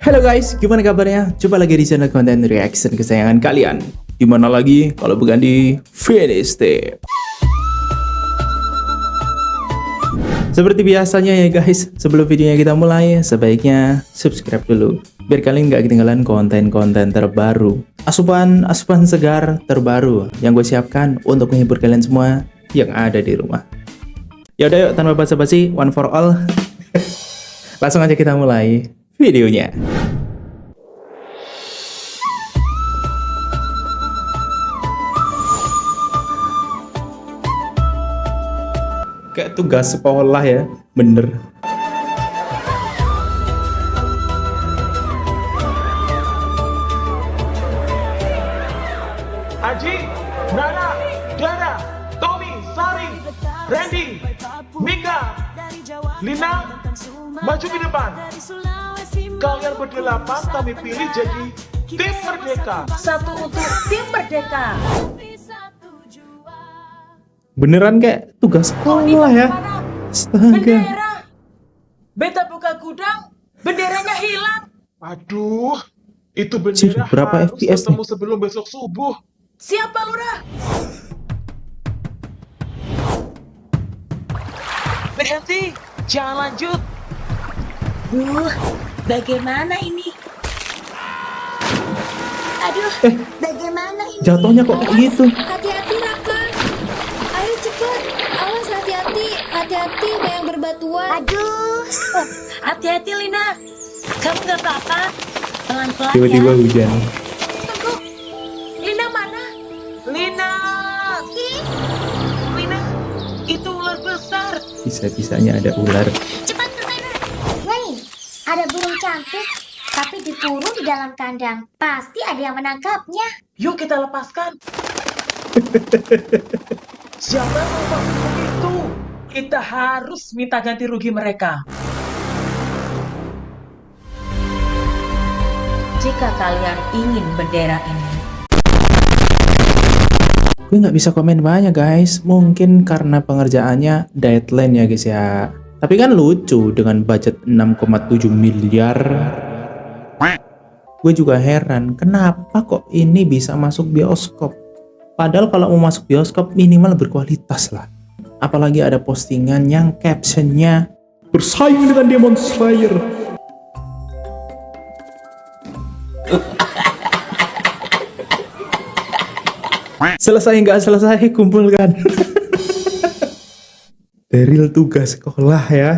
Halo guys, gimana kabarnya? Coba lagi di channel konten reaction kesayangan kalian. Dimana lagi kalau bukan di Finish Tape. Seperti biasanya ya guys, sebelum videonya kita mulai, sebaiknya subscribe dulu biar kalian nggak ketinggalan konten-konten terbaru, asupan segar terbaru yang gue siapkan untuk menghibur kalian semua yang ada di rumah. Ya udah yuk, tanpa basa-basi, one for all. Langsung aja kita mulai videonya. Kayak tugas sekolah ya, bener. Aji, Nana, Clara, Tommy, Sari, Randy, Mika, Lina, maju ke depan. Kalian berdelapan kami pilih jadi tim Merdeka. Satu untuk tim Merdeka. Beneran kayak tugas sekolah ya. Astaga. Bendera. Beta buka gudang, benderanya hilang. Aduh, itu Cih, bendera berapa harus FPS ketemu nih? sebelum besok subuh. Siapa Lurah? Berhenti, jangan lanjut. Bagaimana ini? Aduh, bagaimana ini? Jatuhnya kok kayak gitu? Hati-hati Raka. Ayo cepat. Awas hati-hati. Hati-hati ada yang berbatuan. Aduh. Hati-hati Lina. Kamu gak apa-apa? Pelan-pelan Tiba-tiba ya. hujan. Tunggu. Lina mana? Lina. Lina, itu ular besar. Bisa-bisanya ada ular. Cepat ke sana. Nih, ada burung cantik. Tapi dikurung di dalam kandang. Pasti ada yang menangkapnya. Yuk kita lepaskan. Siapa yang mau masuk itu? Kita harus minta ganti rugi mereka. Jika kalian ingin bendera ini, Gue nggak bisa komen banyak guys. Mungkin karena pengerjaannya deadline ya guys ya. Tapi kan lucu dengan budget 6,7 miliar. Gue juga heran kenapa kok ini bisa masuk bioskop. Padahal kalau mau masuk bioskop minimal berkualitas lah. Apalagi ada postingan yang captionnya bersaing dengan Demon Slayer. Selesai nggak selesai kumpulkan. Deril tugas sekolah ya.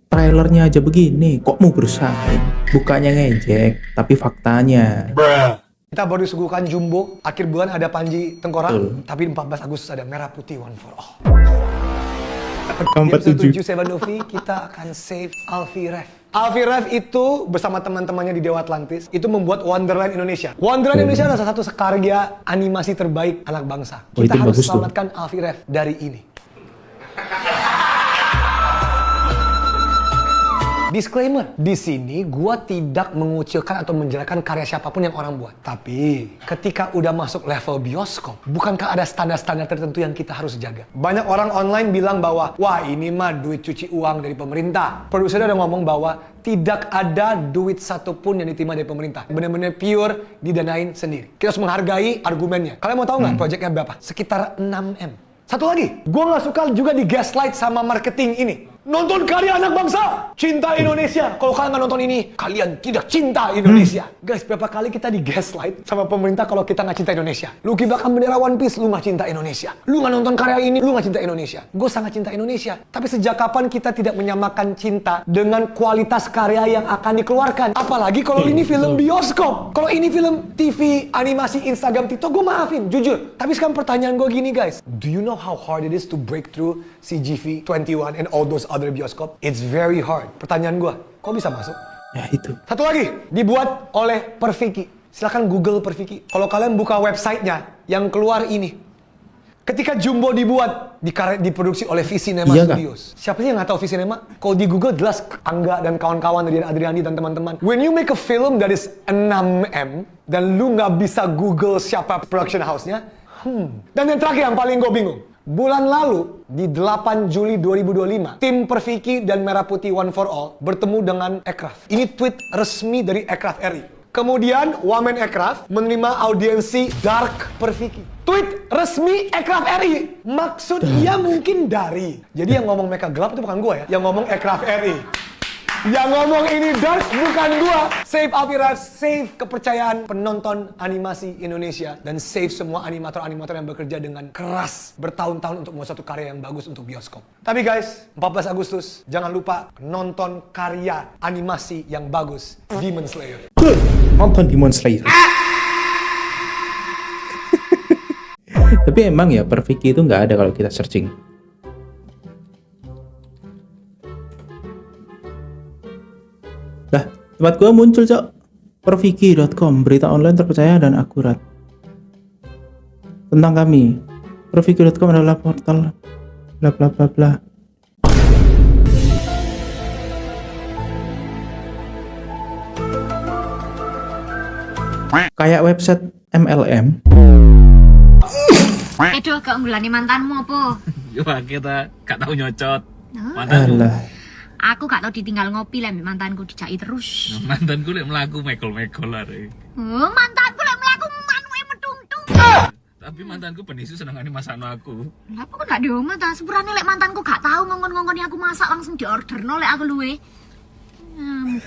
Trailernya aja begini, kok mau bersaing? Bukannya ngejek, tapi faktanya. Kita baru disuguhkan Jumbo, akhir bulan ada Panji Tengkorak, Betul. tapi 14 Agustus ada Merah Putih One for All. Keempat Game 7. 7 Sevanovi, kita akan save Alfie Rev. Alfie Rev itu bersama teman-temannya di Dewa Atlantis, itu membuat Wonderland Indonesia. Wonderland Indonesia adalah salah satu karya animasi terbaik anak bangsa. Oh, Kita itu harus bagus tuh. selamatkan Alfie Rev dari ini. Disclaimer, di sini gua tidak mengucilkan atau menjelekkan karya siapapun yang orang buat. Tapi, ketika udah masuk level bioskop, bukankah ada standar-standar tertentu yang kita harus jaga? Banyak orang online bilang bahwa, wah ini mah duit cuci uang dari pemerintah. Produsernya udah ngomong bahwa tidak ada duit satupun yang diterima dari pemerintah. Benar-benar pure didanain sendiri. Kita harus menghargai argumennya. Kalian mau tahu nggak proyeknya berapa? Sekitar 6M. Satu lagi, gue nggak suka juga di gaslight sama marketing ini. Nonton karya anak bangsa, cinta Indonesia. Kalau kalian nggak nonton ini, kalian tidak cinta Indonesia. Guys, berapa kali kita di gaslight sama pemerintah kalau kita nggak cinta Indonesia? Lu kibarkan bendera One Piece, lu nggak cinta Indonesia. Lu nggak nonton karya ini, lu nggak cinta Indonesia. Gue sangat cinta Indonesia. Tapi sejak kapan kita tidak menyamakan cinta dengan kualitas karya yang akan dikeluarkan? Apalagi kalau ini film bioskop. Kalau ini film TV, animasi, Instagram, TikTok, gue maafin, jujur. Tapi sekarang pertanyaan gue gini guys. Do you know how hard it is to break through CGV 21 and all those other bioskop? It's very hard. Pertanyaan gue, kok bisa masuk? Ya itu. Satu lagi, dibuat oleh Perfiki. Silahkan Google Perfiki. Kalau kalian buka websitenya, yang keluar ini. Ketika Jumbo dibuat, diproduksi oleh V-Cinema Iya nggak? Studios. Siapa sih yang nggak tahu V-Cinema? Kalau di Google jelas Angga dan kawan-kawan dari Adriani dan teman-teman. When you make a film that is 6M, dan lu nggak bisa Google siapa production house-nya, Dan yang terakhir yang paling gue bingung. Bulan lalu, di 8 Juli 2025, tim Perfiki dan Merah Putih One for All bertemu dengan Aircraft. Ini tweet resmi dari Aircraft RI. Kemudian, Wamen Aircraft menerima audiensi Dark Perfiki. Tweet resmi Aircraft RI. Maksud dia mungkin dari. Jadi yang ngomong mereka gelap itu bukan gua ya. Yang ngomong Aircraft RI. Yang ngomong ini dark bukan gua. Save Alpirat, save kepercayaan penonton animasi Indonesia, dan save semua animator-animator yang bekerja dengan keras bertahun-tahun untuk membuat satu karya yang bagus untuk bioskop. Tapi guys, 14 Agustus, jangan lupa nonton karya animasi yang bagus, Demon Slayer. Nonton Demon Slayer. Tapi emang ya Perfiki itu nggak ada kalau kita searching. Lah, tempat gua muncul, Cok. Perfiki.com, berita online terpercaya dan akurat tentang kami. Perfiki.com adalah portal bla bla bla bla. Kayak website MLM. Aduh, keunggulannya mantanmu apa? Wah, kita gak tahu nyocot. Huh? Alah. Aku gak tau ditinggal ngopi lah, mantanku dicai terus. Mantanku lek mlaku mekol-mekol are. Mantanku lah melaku manuke medungtung. Tapi mantanku benisu senengane masakno aku. Lah apa kok gak diomah ta? Sepurane lek mantanku gak tahu ngongkon-ngongkoni aku masak langsung diorderno lek aku luwe.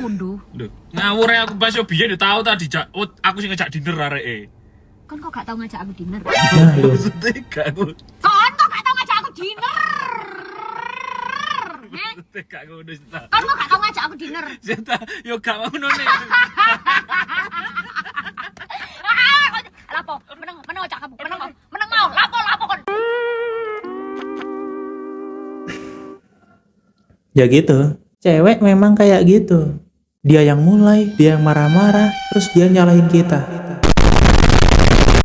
Kondo. Lho, ngawur aku pas yo biyen yo tau ta dijak. Oh, aku sing ngejak dinner areke. Kon kok gak tau ngajak aku dinner? Nah, lu. Maksudnya gak aku. Kon kok gak tau ngajak aku dinner? Gak ngono Sita. Kon kok gak tau ngajak aku dinner? Sita, yo gak ngono nek. Lapo, meneng ngajak kamu, meneng mau, lapo kon. Ya gitu. Cewek memang kayak gitu. Dia yang mulai, dia yang marah-marah, terus dia nyalahin kita.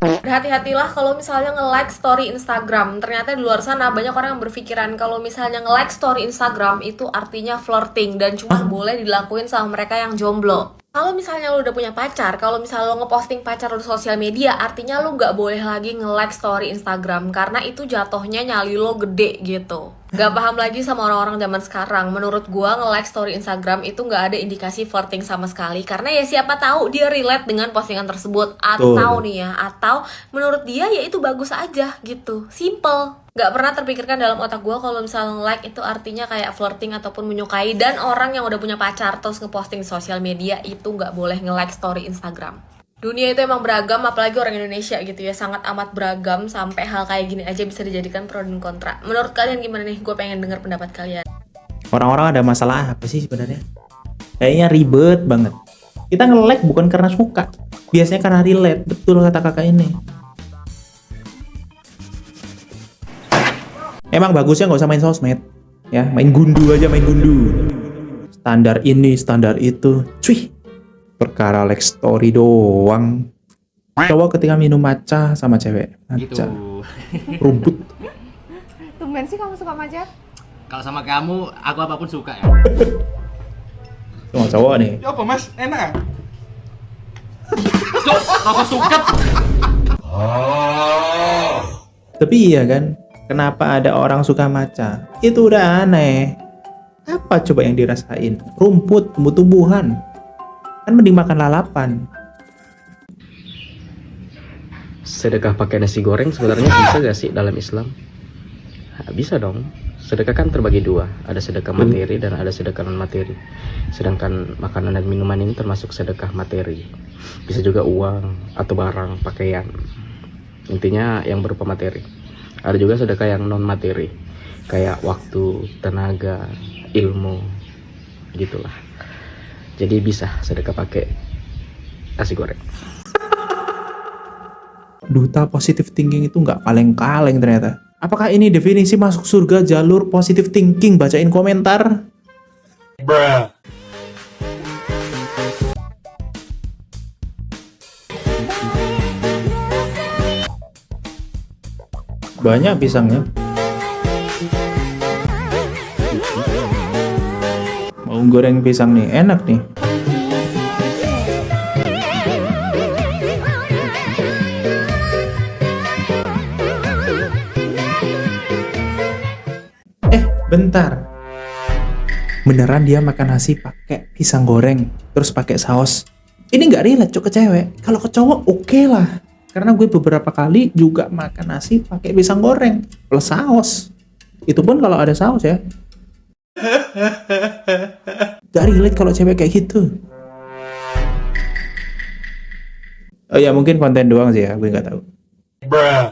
Berhati-hatilah kalau misalnya nge-like story Instagram. Ternyata di luar sana banyak orang yang berpikiran kalau misalnya nge-like story Instagram itu artinya flirting dan cuma boleh dilakuin sama mereka yang jomblo. Kalau misalnya lu udah punya pacar, kalau misalnya lu ngeposting pacar lu di sosial media, artinya lu nggak boleh lagi nge-like story Instagram karena itu jatuhnya nyali lo gede gitu. Gak paham lagi sama orang-orang zaman sekarang. Menurut gua nge-like story Instagram itu nggak ada indikasi flirting sama sekali karena ya siapa tahu dia relate dengan postingan tersebut atau nih ya, atau menurut dia ya itu bagus aja gitu. Simple. Gak pernah terpikirkan dalam otak gue kalau misalnya like itu artinya kayak flirting ataupun menyukai. Dan orang yang udah punya pacar terus ngeposting di sosial media itu gak boleh nge-like story Instagram. Dunia itu emang beragam, apalagi orang Indonesia gitu ya, sangat amat beragam. Sampai hal kayak gini aja bisa dijadikan pro dan kontra. Menurut kalian gimana nih? Gue pengen denger pendapat kalian. Orang-orang ada masalah apa sih sebenarnya? Kayaknya ribet banget. Kita nge-like bukan karena suka, biasanya karena relate. Betul kata kakak ini. Emang bagusnya nggak usah main sosmed, ya main gundu aja, main gundu. Standar ini, standar itu, cuy. Perkara like story doang. Cowok ketika minum matcha sama cewek, matcha, rumput. Tumben sih kamu suka matcha? Kalau sama kamu, aku apapun suka ya. Sama cowok nih. Ya apa mas, enak? Cuk, rasa suket. Tapi iya kan, kenapa ada orang suka matcha? Itu udah aneh. Apa coba yang dirasain? Rumput, tumbuh-tumbuhan. Kan mending makan lalapan. Sedekah pakai nasi goreng sebenarnya bisa gak sih dalam Islam? Nah, bisa dong. Sedekah kan terbagi dua, ada sedekah materi dan ada sedekah non materi. Sedangkan makanan dan minuman ini termasuk sedekah materi. Bisa juga uang atau barang, pakaian. Intinya yang berupa materi. Ada juga sedekah yang non materi, kayak waktu, tenaga, ilmu, gitulah. Jadi bisa sedekah pakai nasi goreng. Duta positive thinking itu nggak kaleng-kaleng ternyata. Apakah ini definisi masuk surga jalur positive thinking? Bacain komentar. Bruh. Banyak pisangnya. Mau goreng pisang nih, enak nih. Bentar. Beneran dia makan nasi pakai pisang goreng, terus pakai saus. Ini nggak relate cok ke cewek. Kalau ke cowok oke lah. Karena gue beberapa kali juga makan nasi pakai pisang goreng plus saus. Itu pun kalau ada saus ya. Gak relate kalau cewek kayak gitu. Oh ya mungkin konten doang sih ya, gue nggak tahu. Bruh.